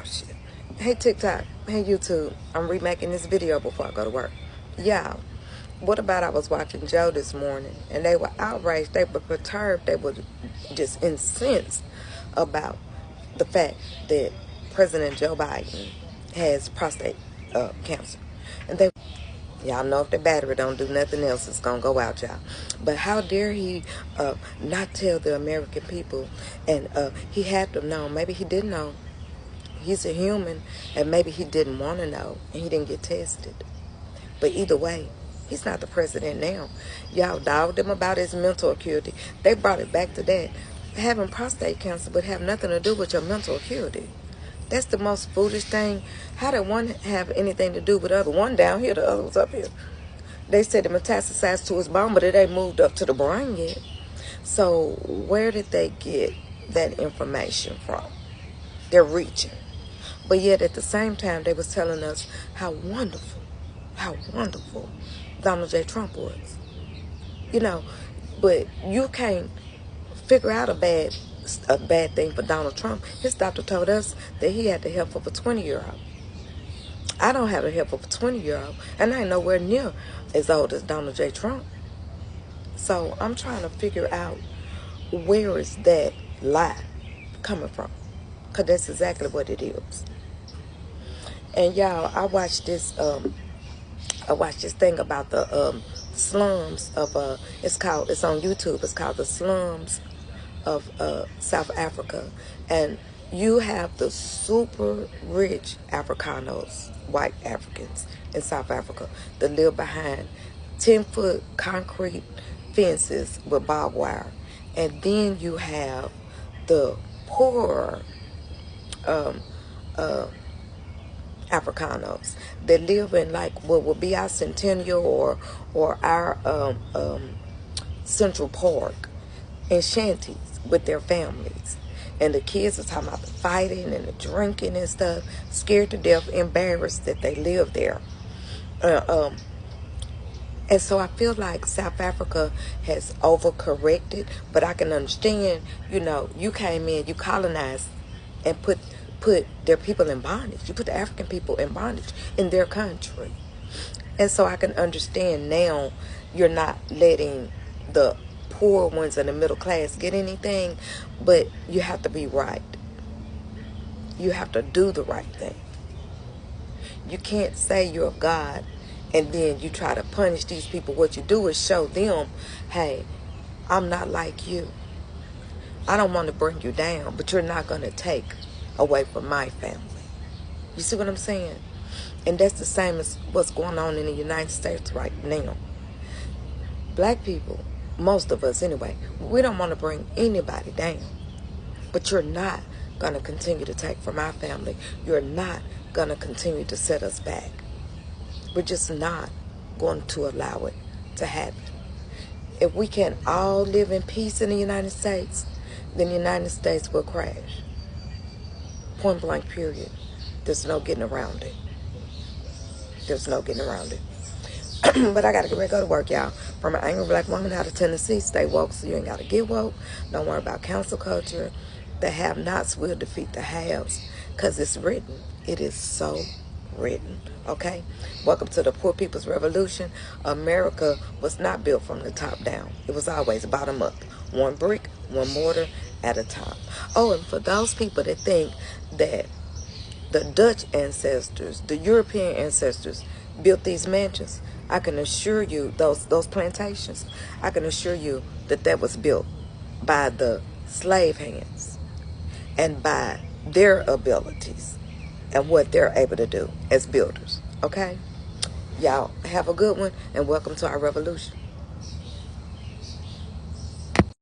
shit. Hey TikTok, hey YouTube, I'm remaking this video before I go to work. Y'all, what about I was watching Joe this morning and they were outraged, they were perturbed, they were just incensed about the fact that President Joe Biden has prostate cancer. And they, y'all know if the battery don't do nothing else, it's gonna go out, y'all. But how dare he not tell the American people? And he had to know, maybe he didn't know. He's a human, and maybe he didn't want to know, and he didn't get tested. But either way, he's not the president now. Y'all dogged him about his mental acuity. They brought it back to that. Having prostate cancer would have nothing to do with your mental acuity. That's the most foolish thing. How did one have anything to do with the other? One down here, the other was up here. They said it metastasized to his bone, but it ain't moved up to the brain yet. So where did they get that information from? They're reaching. But yet at the same time, they was telling us how wonderful Donald J. Trump was. You know, but you can't figure out a bad thing for Donald Trump. His doctor told us that he had the health of a 20-year-old. I don't have the health of a 20-year-old, and I ain't nowhere near as old as Donald J. Trump. So I'm trying to figure out where is that lie coming from, because that's exactly what it is. And y'all, I watched this thing about the slums of it's on YouTube. It's called the slums of South Africa, and you have the super rich Africanos, white Africans in South Africa that live behind 10-foot concrete fences with barbed wire, and then you have the poorer Africanos that live in like what would be our Centennial or our Central Park in shanties with their families. And the kids are talking about the fighting and the drinking and stuff, scared to death, embarrassed that they live there. And so I feel like South Africa has overcorrected, but I can understand, you know, you came in, you colonized and put their people in bondage. You put the African people in bondage in their country. And so I can understand now you're not letting the poor ones in the middle class get anything, but you have to be right. You have to do the right thing. You can't say you're God and then you try to punish these people. What you do is show them, hey, I'm not like you. I don't want to bring you down, but you're not going to take away from my family. You see what I'm saying? And that's the same as what's going on in the United States right now. Black people, most of us anyway, we don't want to bring anybody down. But you're not going to continue to take from our family. You're not going to continue to set us back. We're just not going to allow it to happen. If we can all live in peace in the United States, then the United States will crash. Point blank, period. There's no getting around it. There's no getting around it. But I got to get ready to go to work, y'all. From an angry black woman out of Tennessee, stay woke so you ain't got to get woke. Don't worry about cancel culture. The have-nots will defeat the haves, because it's written. It is so written, okay? Welcome to the Poor People's Revolution. America was not built from the top down. It was always bottom up. One brick, one mortar at a time. Oh, and for those people that think that the Dutch ancestors, the European ancestors built these mansions, I can assure you, those plantations, I can assure you that that was built by the slave hands and by their abilities and what they're able to do as builders, okay? Y'all have a good one, and welcome to our revolution.